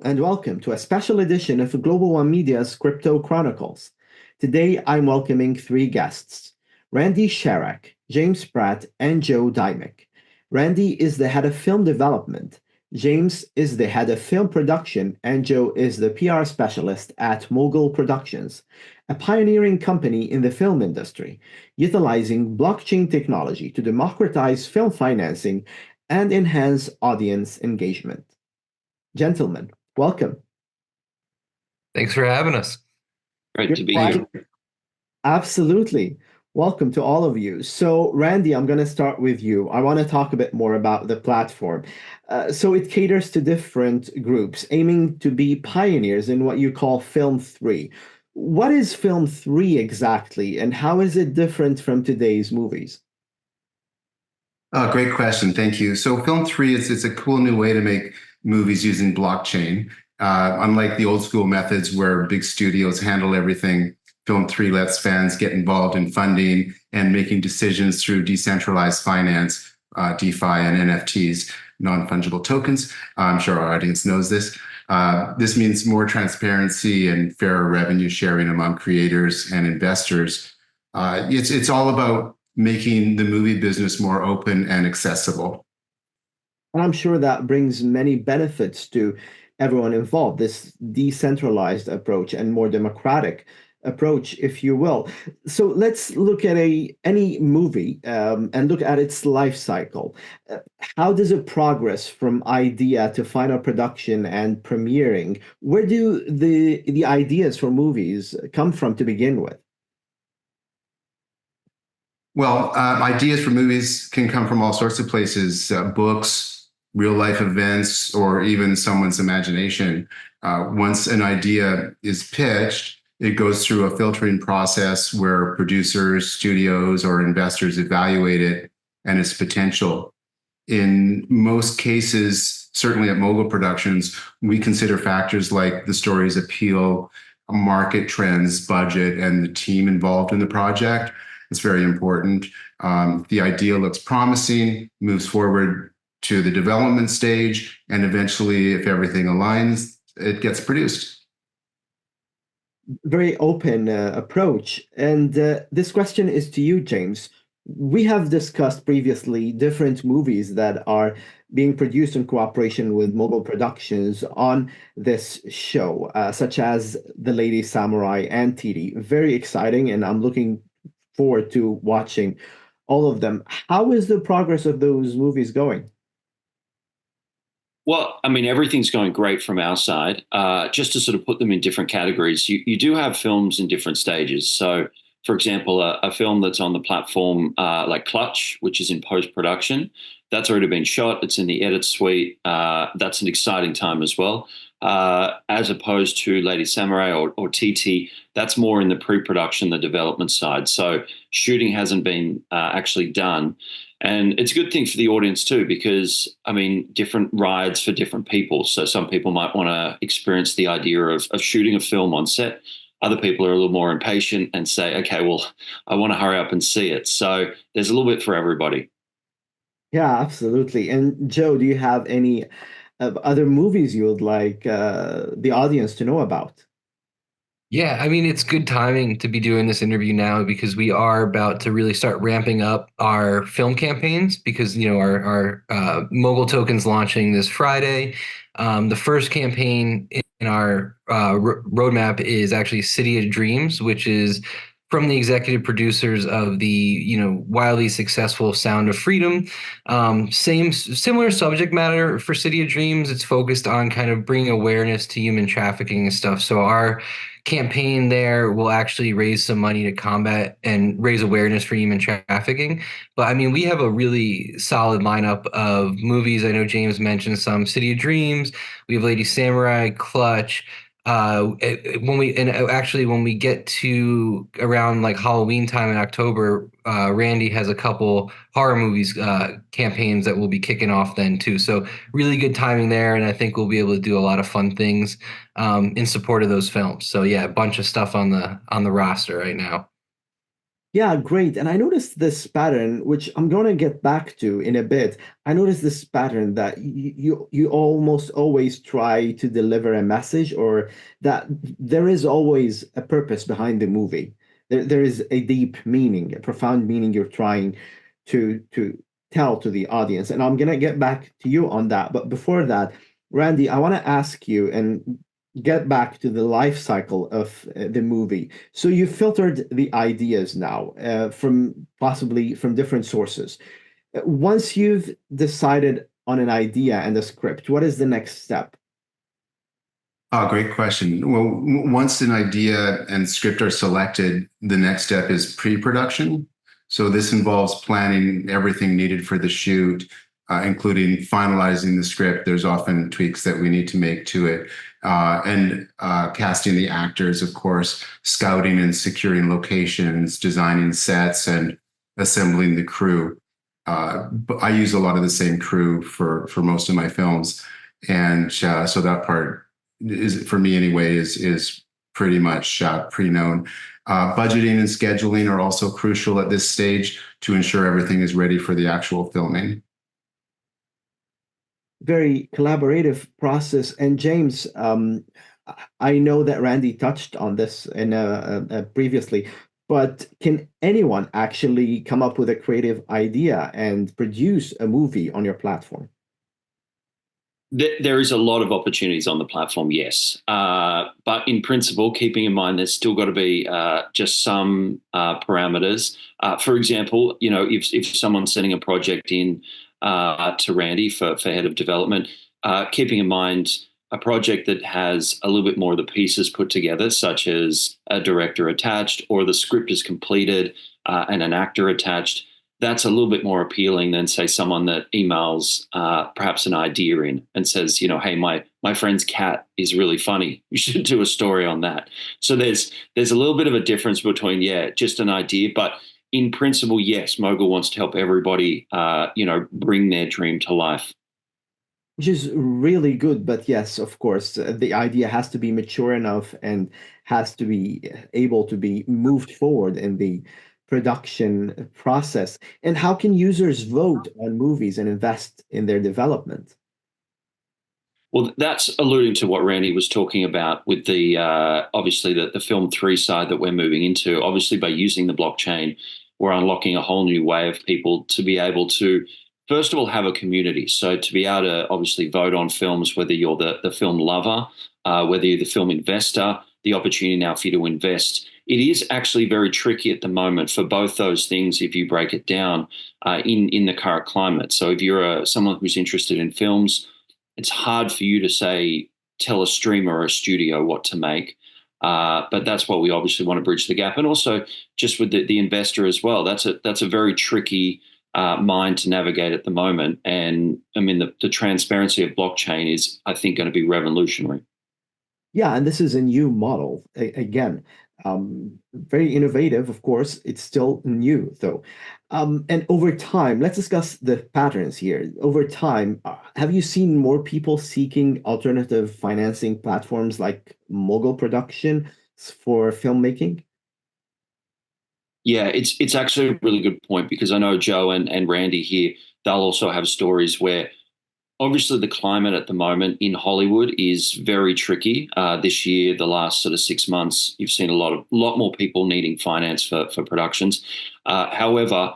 and welcome to a special edition of Global One Media's Crypto Chronicles. Today, I'm welcoming three guests, Randy Sharak, James Pratt, and Joe Dymick. Randy is the head of film development, James is the head of film production, and Joe is the PR specialist at Mogul Productions, a pioneering company in the film industry, utilizing blockchain technology to democratize film financing and enhance audience engagement. Gentlemen, welcome. Thanks for having us. Great to be here. Absolutely. Welcome to all of you. So, Randy, I'm going to start with you. I want to talk a bit more about the platform. So it caters to different groups, aiming to be pioneers in what you call Film3. What is Film3 exactly, and how is it different from today's movies? Great question. Thank you. So Film3 is a cool new way to make movies using blockchain. Unlike the old school methods where big studios handle everything, Film3 lets fans get involved in funding and making decisions through decentralized finance, DeFi and NFTs, non-fungible tokens. I'm sure our audience knows this. This means more transparency and fairer revenue sharing among creators and investors. It's all about making the movie business more open and accessible. And I'm sure that brings many benefits to everyone involved, this decentralized approach and more democratic approach, if you will. So let's look at any movie and look at its life cycle. How does it progress from idea to final production and premiering? Where do the ideas for movies come from to begin with? Well, ideas for movies can come from all sorts of places, books, real life events, or even someone's imagination. Once an idea is pitched, it goes through a filtering process where producers, studios, or investors evaluate it and its potential. In most cases, certainly at Mogul Productions, we consider factors like the story's appeal, market trends, budget, and the team involved in the project. It's very important. The idea looks promising, moves forward to the development stage, and eventually, if everything aligns, it gets produced. Very open approach. And this question is to you, James. We have discussed previously different movies that are being produced in cooperation with Mogul Productions on this show, such as The Lady Samurai and TD. Very exciting, and I'm looking forward to watching all of them. How is the progress of those movies going? Well, I mean, everything's going great from our side. Just to sort of put them in different categories, you do have films in different stages. So, for example, a film that's on the platform like Clutch, which is in post-production, that's already been shot. It's in the edit suite. That's an exciting time as well. As opposed to Lady Samurai or TT, that's more in the pre-production, the development side. So shooting hasn't been actually done. And it's a good thing for the audience too, because, I mean, different rides for different people. So some people might want to experience the idea of shooting a film on set. Other people are a little more impatient and say, okay, well, I want to hurry up and see it. So there's a little bit for everybody. Yeah, absolutely. And Joe, do you have any other movies you would like the audience to know about? Yeah, I mean, it's good timing to be doing this interview now because we are about to really start ramping up our film campaigns because, you know, our Mogul token's launching this Friday. The first campaign in our roadmap is actually City of Dreams, which is from the executive producers of the, you know, wildly successful Sound of Freedom. Similar subject matter for City of Dreams. It's focused on kind of bringing awareness to human trafficking and stuff. So our campaign there will actually raise some money to combat and raise awareness for human trafficking. But I mean, we have a really solid lineup of movies. I know James mentioned some City of Dreams. We have Lady Samurai, Clutch. When we get to around like Halloween time in October, Randy has a couple horror movies campaigns that will be kicking off then too. So really good timing there, and I think we'll be able to do a lot of fun things in support of those films. So yeah, a bunch of stuff on the roster right now. Yeah, great. And I noticed this pattern, which I'm going to get back to in a bit. I noticed this pattern that you almost always try to deliver a message, or that there is always a purpose behind the movie. There is a deep meaning, a profound meaning you're trying to tell to the audience. And I'm going to get back to you on that. But before that, Randy, I want to ask you and get back to the life cycle of the movie. So you filtered the ideas now from possibly from different sources. Once you've decided on an idea and a script, what is the next step? Oh, great question. Well, once an idea and script are selected, the next step is pre-production. So this involves planning everything needed for the shoot, including finalizing the script. There's often tweaks that we need to make to it. And casting the actors, of course, scouting and securing locations, designing sets, and assembling the crew. But I use a lot of the same crew for most of my films, and so that part is, for me anyway, is pretty much pre-known. Budgeting and scheduling are also crucial at this stage to ensure everything is ready for the actual filming. Very collaborative process. And James, I know that Randy touched on this in previously, but can anyone actually come up with a creative idea and produce a movie on your platform? There is a lot of opportunities on the platform, yes. But in principle, keeping in mind there's still got to be just some parameters. For example, if someone's sending a project in to Randy for head of development, keeping in mind a project that has a little bit more of the pieces put together, such as a director attached or the script is completed and an actor attached, that's a little bit more appealing than, say, someone that emails perhaps an idea in and says, hey, my friend's cat is really funny. You should do a story on that. So there's a little bit of a difference between, just an idea. But in principle, yes, Mogul wants to help everybody, bring their dream to life. Which is really good. But yes, of course, the idea has to be mature enough and has to be able to be moved forward in the production process. And how can users vote on movies and invest in their development? Well, that's alluding to what Randy was talking about with the obviously the Film3 side that we're moving into. Obviously, by using the blockchain, we're unlocking a whole new way of people to be able to, first of all, have a community. So to be able to obviously vote on films, whether you're the film lover, whether you're the film investor, the opportunity now for you to invest. It is actually very tricky at the moment for both those things if you break it down in the current climate. So if you're someone who's interested in films, it's hard for you to say, tell a streamer or a studio what to make. But that's what we obviously want to bridge the gap. And also just with the investor as well, that's a very tricky mind to navigate at the moment. And I mean, the transparency of blockchain is, I think, going to be revolutionary. Yeah, and this is a new model. Again, very innovative, of course. It's still new, though. And over time, let's discuss the patterns here. Over time, have you seen more people seeking alternative financing platforms like Mogul Production for filmmaking? Yeah, it's actually a really good point because I know Joe and Randy here, they'll also have stories where obviously the climate at the moment in Hollywood is very tricky. This year, the last sort of 6 months, you've seen a lot more people needing finance for productions. However,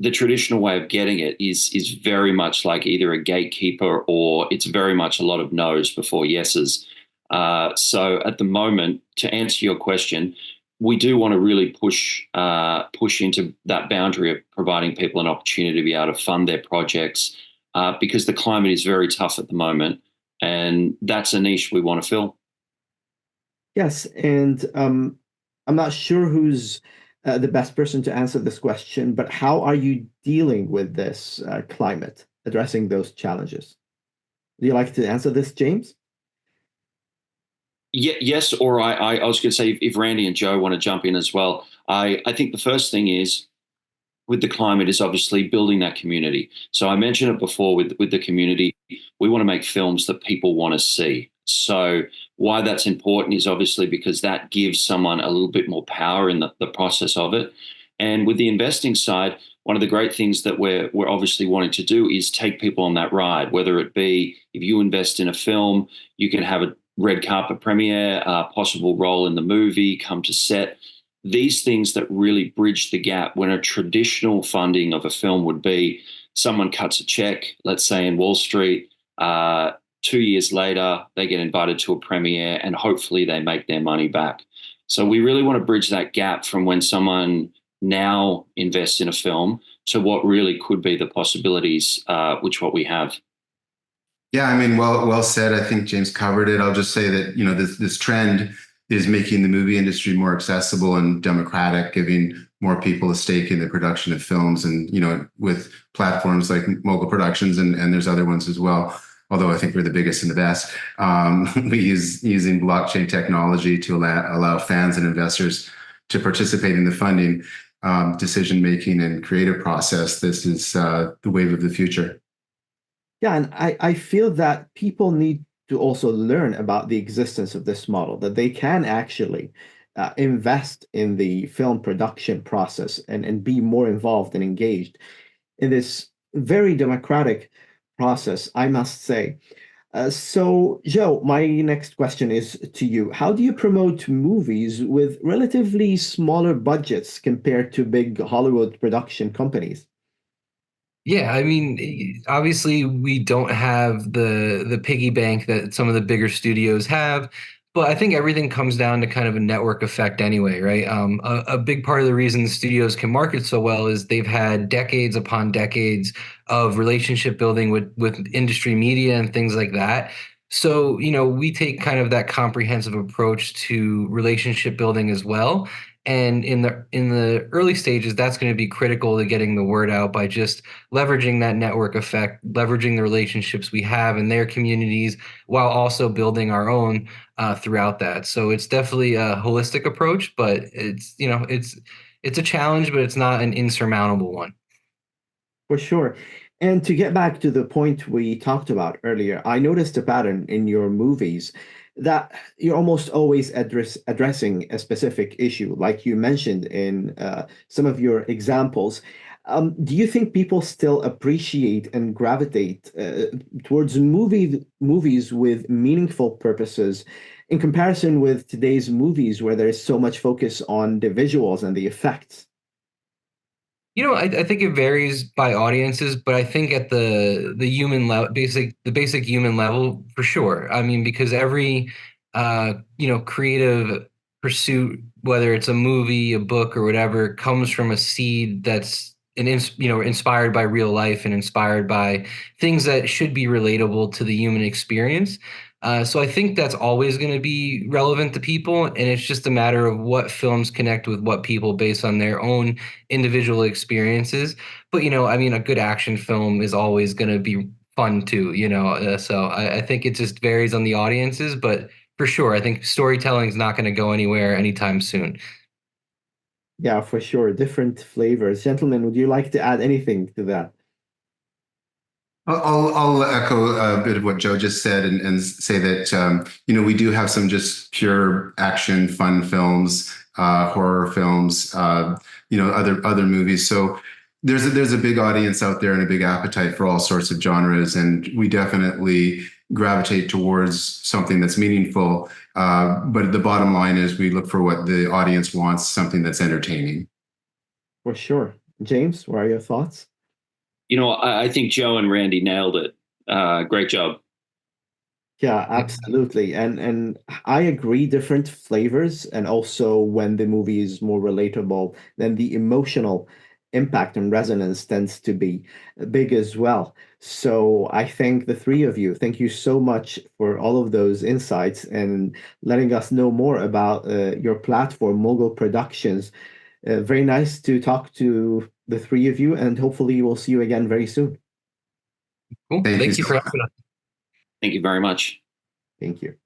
the traditional way of getting it is very much like either a gatekeeper or it's very much a lot of no's before yeses. So at the moment, to answer your question, we do want to really push into that boundary of providing people an opportunity to be able to fund their projects because the climate is very tough at the moment, and that's a niche we want to fill. Yes, and I'm not sure who's the best person to answer this question, but how are you dealing with this climate, addressing those challenges? Do you like to answer this, James? Yeah, yes, or I was going to say if Randy and Joe want to jump in as well. I think the first thing is with the climate is obviously building that community. So I mentioned it before with the community, we want to make films that people want to see. So why that's important is obviously because that gives someone a little bit more power in the process of it. And with the investing side, one of the great things that we're obviously wanting to do is take people on that ride, whether it be if you invest in a film, you can have a red carpet premiere, a possible role in the movie, come to set. These things that really bridge the gap when a traditional funding of a film would be someone cuts a check, let's say in Wall Street, 2 years later, they get invited to a premiere and hopefully they make their money back. So we really want to bridge that gap from when someone now invests in a film to what really could be the possibilities, which what we have. Yeah, I mean, well said. I think James covered it. I'll just say that, this trend is making the movie industry more accessible and democratic, giving more people a stake in the production of films. And, with platforms like Mogul Productions, and there's other ones as well, although I think we're the biggest and the best, we using blockchain technology to allow fans and investors to participate in the funding, decision-making and creative process. This is the wave of the future. Yeah, and I feel that people need to also learn about the existence of this model, that they can actually invest in the film production process and be more involved and engaged in this very democratic process, I must say. So, Joe, my next question is to you. How do you promote movies with relatively smaller budgets compared to big Hollywood production companies? Yeah, I mean, obviously we don't have the piggy bank that some of the bigger studios have, but I think everything comes down to kind of a network effect anyway, right? A big part of the reason the studios can market so well is they've had decades upon decades of relationship building with industry media and things like that. So, we take kind of that comprehensive approach to relationship building as well. And in the early stages, that's going to be critical to getting the word out by just leveraging that network effect, leveraging the relationships we have in their communities, while also building our own throughout that. So it's definitely a holistic approach, but it's a challenge, but it's not an insurmountable one. For sure. And to get back to the point we talked about earlier, I noticed a pattern in your movies that you're almost always addressing a specific issue, like you mentioned in some of your examples. Do you think people still appreciate and gravitate towards movies with meaningful purposes in comparison with today's movies where there's so much focus on the visuals and the effects? I think it varies by audiences, but I think at the human level, the basic human level, for sure. I mean, because every creative pursuit, whether it's a movie, a book, or whatever, comes from a seed that's inspired by real life and inspired by things that should be relatable to the human experience. So I think that's always going to be relevant to people, and it's just a matter of what films connect with what people based on their own individual experiences. But I mean, a good action film is always going to be fun too. So I think it just varies on the audiences, but for sure, I think storytelling is not going to go anywhere anytime soon. Yeah, for sure. Different flavors. Gentlemen, would you like to add anything to that? I'll echo a bit of what Joe just said and say that we do have some just pure action fun films, horror films, other movies. So there's a big audience out there and a big appetite for all sorts of genres, and we definitely gravitate towards something that's meaningful. But the bottom line is we look for what the audience wants, something that's entertaining. For sure. James, what are your thoughts? I think Joe and Randy nailed it. Great job. Yeah, absolutely. And I agree, different flavors, and also when the movie is more relatable, then the emotional impact and resonance tends to be big as well. So I thank the three of you. Thank you so much for all of those insights and letting us know more about your platform, Mogul Productions. Very nice to talk to the three of you, and hopefully we'll see you again very soon. Cool. Thank you for having us. Thank you very much. Thank you.